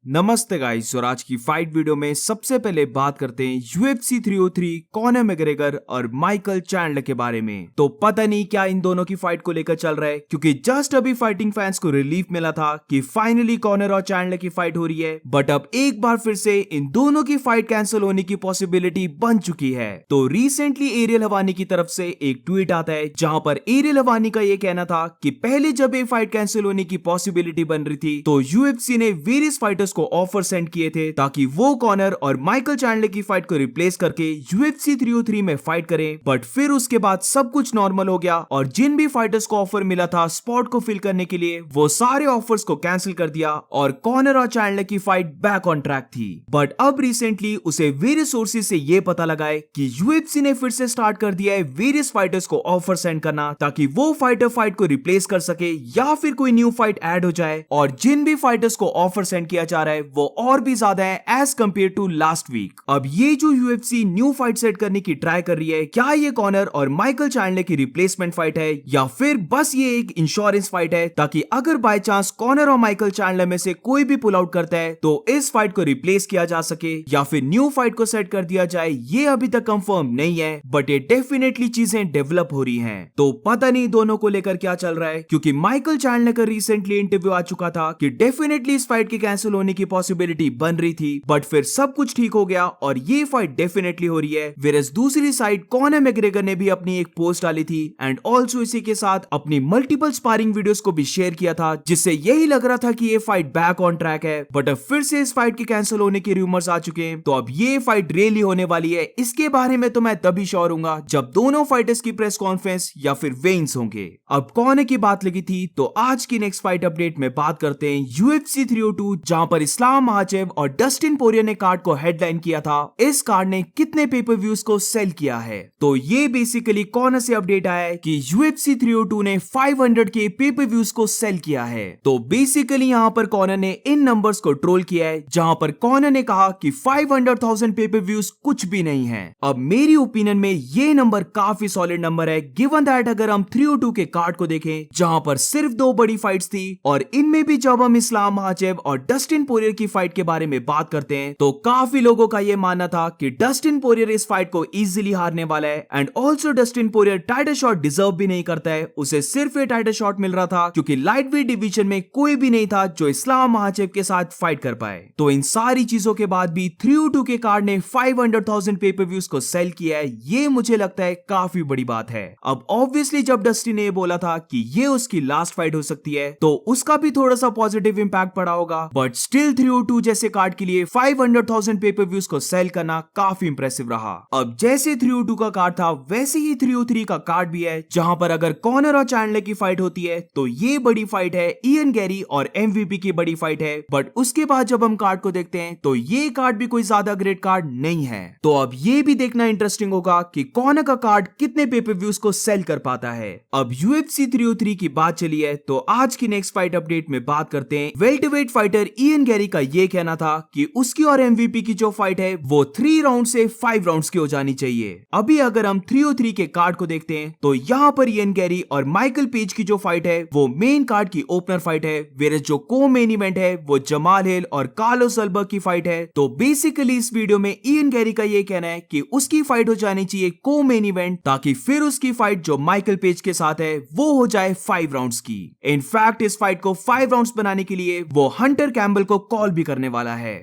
नमस्ते गाइस, और आज की फाइट वीडियो में सबसे पहले बात करते हैं UFC 303 कॉनर मैग्रेगर और माइकल चैंडलर के बारे में। तो पता नहीं क्या इन दोनों की फाइट को लेकर चल रहा है, क्योंकि जस्ट अभी फाइटिंग फैंस को रिलीफ मिला था कि फाइनली कॉनर और चैंडलर की फाइट हो रही है। बट अब एक बार फिर से इन दोनों की फाइट कैंसिल होने की पॉसिबिलिटी बन चुकी है। तो रिसेंटली एरियल हवानी की तरफ से एक ट्वीट आता है जहां पर एरियल हवानी का ये कहना था कि पहले जब ये फाइट कैंसिल होने की पॉसिबिलिटी बन रही थी तो UFC ने वेरियस फाइटर्स को ऑफर सेंड किए थे ताकि वो कॉनर और माइकल चैंडलर की फाइट को रिप्लेस करके UFC 303 में फाइट करें। बट फिर उसके बाद सब कुछ नॉर्मल हो गया और जिन भी फाइटर्स को ऑफर मिला था स्पॉट को फिल करने के लिए वो सारे ऑफर्स को कैंसिल कर दिया और कॉनर और चैंडलर की फाइट बैक ऑन ट्रैक थी। बट अब रिसेंटली उसे वेरियस सोर्सेज से ये पता लगा है कि UFC ने फिर से स्टार्ट कर दिया है वेरियस फाइटर्स को ऑफर सेंड करना ताकि वो फाइटर फाइट को रिप्लेस कर सके या फिर कोई न्यू फाइट ऐड हो जाए। और जिन भी फाइटर्स को ऑफर सेंड किया जा रहा है वो और भी ज्यादा है as compare to last week. अब ये जो UFC न्यू फाइट सेट करने की ट्राई कर रही है, क्या ये कॉनर और माइकल चैंडलर की रिप्लेसमेंट फाइट है या फिर बस ये एक इंश्योरेंस फाइट है ताकि अगर बाय चांस कॉनर और माइकल चैंडलर में से कोई भी पुल आउट करता है तो इस फाइट को रिप्लेस किया जा सके या फिर न्यू फाइट को सेट कर दिया जाए। ये अभी तक कंफर्म नहीं है, बट ये डेफिनेटली चीजें डेवलप हो रही हैं। तो पता नहीं दोनों को लेकर क्या चल रहा है, क्योंकि माइकल चैंडलर का रिसेंटली इंटरव्यू आ चुका था कि डेफिनेटली इस फाइट के कैंसिल होने की पॉसिबिलिटी बन रही थी, बट फिर सब कुछ ठीक हो गया और ये फाइट डेफिनेटली हो रही है। वेरस दूसरी साइड कॉनर मैग्रेगर ने भी अपनी एक पोस्ट डाली थी एंड ऑल्सो इसी के साथ अपनी मल्टीपल स्पारिंग वीडियोस को भी शेयर किया था, जिससे यही लग रहा था कि ये फाइट बैक ऑन ट्रैक है। बट अब फिर से इस फाइट के कैंसिल होने के रूमर्स आ चुके हैं, तो अब ये फाइट रियली होने वाली है। इसके बारे में तो मैं तभी श्योर हूंगा जब दोनों फाइटर्स की प्रेस कॉन्फ्रेंस या फिर वेइंस होंगे। अब कॉनर की बात लगी थी तो आज की नेक्स्ट फाइट अपडेट में बात करते हैं UFC 302, जहां पर इस्लाम महाचेव और डस्टिन पोरियर ने कार्ड को हेडलाइन किया था। इस कार्ड ने कितने पेपर व्यूज को सेल किया है, तो ये बेसिकली कॉनर से अपडेट आया है कि UFC 302 ने 500 के पेपर व्यूज को सेल किया है। तो बेसिकली यहाँ पर कॉनर ने इन नंबर्स को ट्रोल किया है, जहां पर कॉनर ने कहा कि 500,000 पेपर व्यूज कुछ भी नहीं है। अब मेरी ओपिनियन में ये नंबर काफी सॉलिड नंबर है, गिवन दैट अगर हम 302 के कार्ड को देखें जहां पर सिर्फ 2 बड़ी फाइट्स थी और इनमें भी जब हम इस्लाम महाचेव और डस्टिन पोरियर की फाइट के बारे में बात करते हैं तो काफी लोगों का यह मानना था कि डस्टिन पोरियर इस फाइट को इजीली हारने वाला है and also Dustin Poirier title shot deserve भी नहीं करता है। उसे सिर्फ ये टाइटल शॉट मिल रहा था क्योंकि लाइट वेट डिवीजन में कोई भी नहीं था जो इस्लाम महाचेव के साथ फाइट कर पाए। तो इन सारी चीजों के बाद भी 302 के कार्ड ने 500,000 पेपर व्यूज को सेल किया है, ये मुझे लगता है काफी बड़ी बात है। अब ऑब्वियसली जब डस्टिन ने बोला था कि ये उसकी लास्ट फाइट हो सकती है तो उसका भी थोड़ा सा पॉजिटिव इंपैक्ट पड़ा होगा, बट स्टिल 302 जैसे कार्ड के लिए 500,000 पेपर व्यूज को सेल करना काफी इंप्रेसिव रहा। अब जैसे 302 का कार्ड था वैसे ही 303 का कार्ड भी है, जहां पर अगर कॉनर और चैंडलर की फाइट होती है तो ये बड़ी फाइट है, इयन गैरी और MVP की बड़ी फाइट है। बट उसके बाद जब हम कार्ड को देखते हैं तो ये कार्ड भी कोई ज्यादा ग्रेट कार्ड नहीं है। तो अब ये भी देखना इंटरेस्टिंग होगा कि कॉनर का कार्ड कितने पेपर व्यूज को सेल कर पाता है। अब UFC 303 की बात चली है तो आज की नेक्स्ट फाइट अपडेट में बात करते हैं वेल्टरवेट फाइटर इयन गैरी का ये कहना था कि उसकी और MVP की जो फाइट है वो 3 राउंड से 5 राउंड्स की हो जानी चाहिए। अभी अगर हम 303 के कार्ड को देखते हैं तो यहाँ पर इयन गैरी और माइकल पेज की जो फाइट है वो मेन कार्ड की ओपनर फाइट है, वेरस जो को मेन इवेंट है वो जमाल हिल और कार्लोस अल्बर्ग की फाइट है। तो बेसिकली इस वीडियो में इयन गैरी का ये कहना है कि उसकी फाइट हो जानी चाहिए को मेन इवेंट, ताकि फिर उसकी फाइट जो माइकल पेज के साथ है वो हो जाए 5 राउंड्स की। इनफैक्ट इस फाइट को 5 राउंड्स बनाने के लिए वो हंटर कैम्बल को कॉल भी करने वाला है।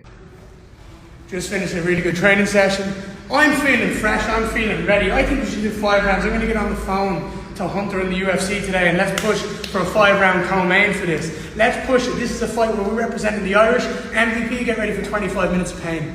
Just finished a really good training session. I'm feeling fresh, I'm feeling ready. I think we should do 5 rounds. I'm going to get on the phone to Hunter in the UFC today and let's push for a 5-round co-main for this. Let's push it. This is a fight where we're representing the Irish. MVP, get ready for 25 minutes of pain.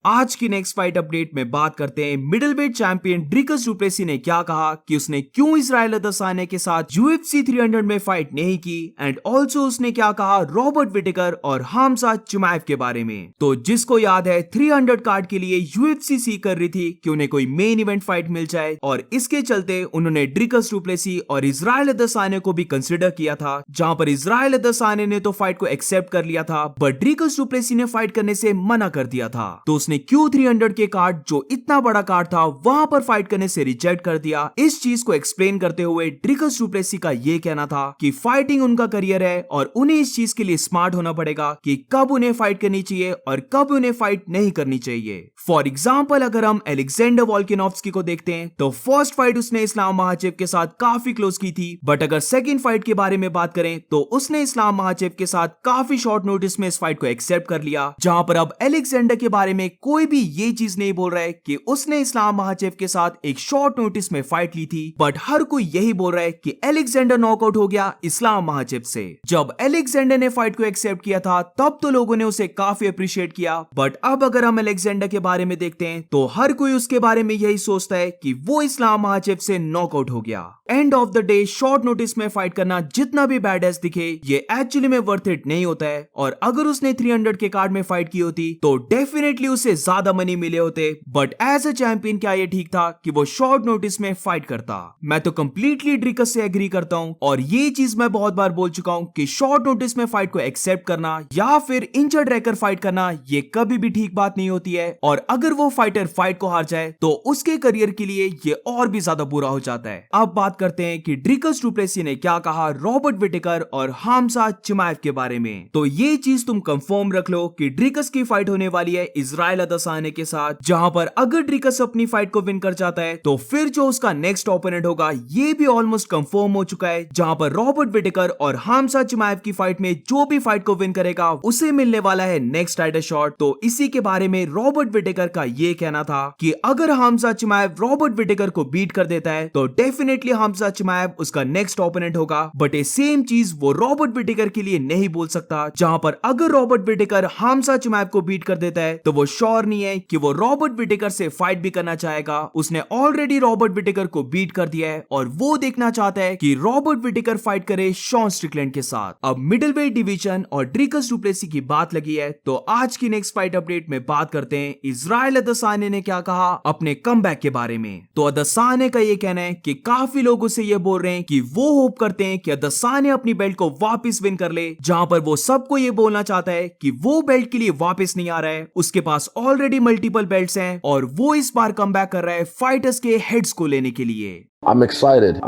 आज की next fight update में बात करते हैं middleweight champion Dricus Du Plessis ने क्या कहा कि उसने क्यों इजराइल अदसाने के साथ UFC 300 में फाइट नहीं की एंड ऑल्सो उसने क्या कहा रॉबर्ट विटेकर और हामजा चिमाएव के बारे में। तो जिसको याद है 300 कार्ड के लिए UFC सीख कर रही थी कि उन्हें कोई मेन इवेंट फाइट मिल जाए और इसके चलते उन्होंने ड्रिकस डु प्लेसी और इजराइल अदसाने को भी कंसिडर किया था, जहां पर इजराइल अदसाने ने तो फाइट को एक्सेप्ट कर लिया था बट ड्रिकस डु प्लेसी ने फाइट करने से मना कर दिया था। तो उसने उसने Q300 के कार्ड जो इतना बड़ा कार्ड था वहां पर फाइट करने से रिजेक्ट कर दिया। इस चीज को एक्सप्लेन करते हुए ड्रिकस डु प्लेसी का ये कहना था कि फाइटिंग उनका करियर है और उन्हें इस चीज के लिए स्मार्ट होना पड़ेगा कि कब उन्हें फाइट करनी चाहिए और कब उन्हें फाइट नहीं करनी चाहिए। फॉर एग्जाम्पल अगर हम अलेक्जेंडर वोल्कानोव्स्की को देखते हैं तो फर्स्ट फाइट उसने इस्लाम महाचेव के साथ काफी क्लोज की थी, बट अगर सेकंड फाइट के बारे में बात करें तो उसने इस्लाम महाचेव के साथ काफी शॉर्ट नोटिस में इस फाइट को एक्सेप्ट कर लिया। जहां पर अब अलेक्जेंडर के बारे में कोई भी ये चीज नहीं बोल रहा है कि उसने इस्लाम महाचेव के साथ एक शॉर्ट नोटिस में फाइट ली थी, बट हर कोई यही बोल रहा है कि अलेक्जेंडर नॉकआउट हो गया इस्लाम महाचेव से। जब अलेक्जेंडर ने फाइट को एक्सेप्ट किया था तब तो लोगों ने उसे काफी अप्रिशिएट किया, बट अब अगर हम अलेक्जेंडर के बारे में देखते हैं तो हर कोई उसके बारे में यही सोचता है कि वो इस्लाम महाचेव से नॉकआउट हो गया। End of the day short notice में फाइट करना जितना भी बैडएस दिखे ये एक्चुअली में वर्थ इट नहीं होता है, और अगर उसने 300 के कार्ड में फाइट की होती तो डेफिनेटली उसे ज्यादा मनी मिले होते, बट एज अ चैंपियन क्या ये ठीक था कि वो शॉर्ट नोटिस में फाइट करता? मैं तो कंप्लीटली ड्रिकस से एग्री करता हूं, और ये चीज मैं बहुत बार बोल चुका हूं कि शॉर्ट नोटिस में फाइट को एक्सेप्ट करना या फिर इंजर्ड रहकर फाइट करना ये कभी भी ठीक बात नहीं होती है, और अगर वो फाइटर फाइट को हार जाए तो उसके करियर के लिए ये और भी ज्यादा बुरा हो जाता है। अब बात करते हैं कि ड्रिकस डु प्लेसी ने क्या कहा रॉबर्ट विटेकर और हामजा चिमाएव के बारे में। तो ये चीज तुम कंफर्म रख लो कि ड्रिकस की फाइट होने वाली है इजराइल अदासाने के साथ, जहां पर अगर ड्रिकस अपनी फाइट को विन कर जाता है तो फिर जो उसका नेक्स्ट ओपोनेंट होगा ये भी ऑलमोस्ट कंफर्म हो चुका है, जहां पर रॉबर्ट विटेकर और हामजा चिमाएव की फाइट में जो भी फाइट को विन करेगा उसे मिलने वाला है नेक्स्ट टाइटल शॉट। तो इसी के बारे में रॉबर्ट विटेकर का ये कहना था कि अगर हामजा चिमाएव रॉबर्ट विटेकर को बीट कर देता है तो डेफिनेटली हामजा चिमाएव उसका नेक्स्ट ओपोनेंट होगा, बट ये सेम चीज वो रॉबर्ट विटेकर के लिए नहीं बोल सकता, जहां पर अगर रॉबर्ट विटेकर हामजा चिमाएव को बीट कर देता है तो वो श्योर नहीं है कि वो रॉबर्ट विटेकर से फाइट भी करना चाहेगा। उसने ऑलरेडी रॉबर्ट विटेकर को बीट कर दिया है और वो देखना चाहता है कि रॉबर्ट विटेकर फाइट करे शॉन स्ट्रिकलैंड के साथ। अब मिडिल वेट डिवीजन और ड्रिकस डु प्लेसी की बात लगी है तो आज की नेक्स्ट फाइट अपडेट में बात करते हैं इजराइल अदासाने ने क्या कहा अपने कमबैक के बारे में। तो अदासाने का ये कहना है कि काफी लोग उसे ये बोल रहे हैं कि वो होप करते हैं कि अदासाने अपनी बेल्ट को वापस विन कर ले, जहां पर वो सबको ये बोलना चाहता है कि वो बेल्ट के लिए वापस नहीं आ रहा है, उसके पास ऑलरेडी मल्टीपल बेल्ट्स हैं और वो इस बार कमबैक कर रहा है फाइटर्स के हेड्स को लेने के लिए। I'm excited.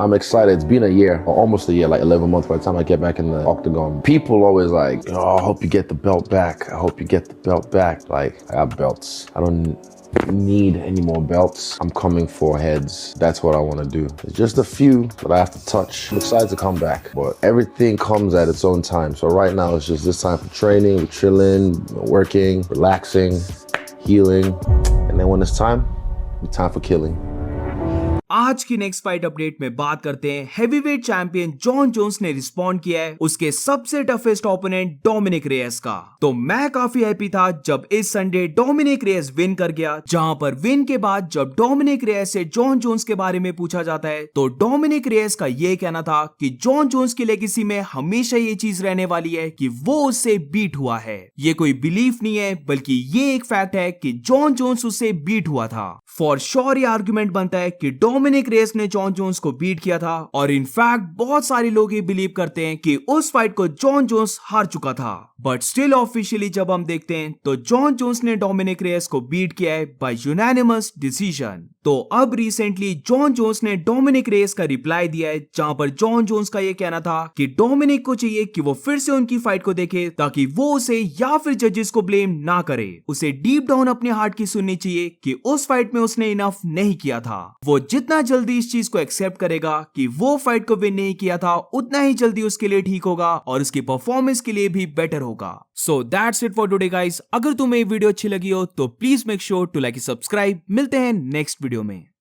It's been a year, or almost a year, like 11 months by the time I get back in the octagon. People always like, oh, I hope you get the belt back. I hope you get the belt back. Like, I have belts. I don't need any more belts. I'm coming for heads. That's what I want to do. It's just a few that I have to touch. I'm excited to come back, but everything comes at its own time. So right now it's just this time for training, we're chilling, working, relaxing, healing. And then when it's time for killing. आज की next fight update में बात करते हैं heavyweight champion Jon Jones ने respond किया है उसके सबसे टफेस्ट ओपोनेंट डोमिनिक रेयस का। तो मैं काफी हैप्पी था जब इस संडे डोमिनिक रेयस विन कर गया, जहां पर विन के बाद जब डोमिनिक रेयस से जॉन जोन्स के बारे में पूछा जाता है तो डोमिनिक रेयस का ये कहना था कि जॉन जोन्स की लेगेसी में हमेशा ये चीज रहने वाली है कि वो उससे बीट हुआ है। ये कोई बिलीफ नहीं है बल्कि ये एक फैक्ट है कि जॉन जोन्स उससे बीट हुआ था। फॉर श्योर ये आर्गुमेंट बनता है कि डोमिनिक रेयस ने जॉन जोन्स को बीट किया था, और इनफैक्ट बहुत सारे लोग ये बिलीव करते हैं कि उस फाइट को जॉन जोन्स हार चुका था, बट स्टिल ऑफिशियली जब हम देखते हैं तो जॉन जोन्स ने डोमिनिक रेयस को बीट किया है बाय यूनानिमस डिसीजन। तो अब रिसेंटली जॉन जोन्स ने डोमिनिक रेयस का रिप्लाई दिया है, जहां पर जॉन जोन्स का ये कहना था कि डोमिनिक को चाहिए कि वो फिर से उनकी फाइट को देखे ताकि वो उसे या फिर जजेस को ब्लेम ना करे। उसे डीप डाउन अपने हार्ट की सुननी चाहिए कि उस फाइट में उसने इनफ नहीं किया था। वो जितना जल्दी इस चीज को एक्सेप्ट करेगा कि वो फाइट को विन नहीं किया था उतना ही जल्दी उसके लिए ठीक होगा और उसकी परफॉर्मेंस के लिए भी बेटर होगा। So that's it for today guys. अगर तुम्हें ये वीडियो अच्छी लगी हो तो please make sure to like subscribe. मिलते हैं नेक्स्ट वीडियो में।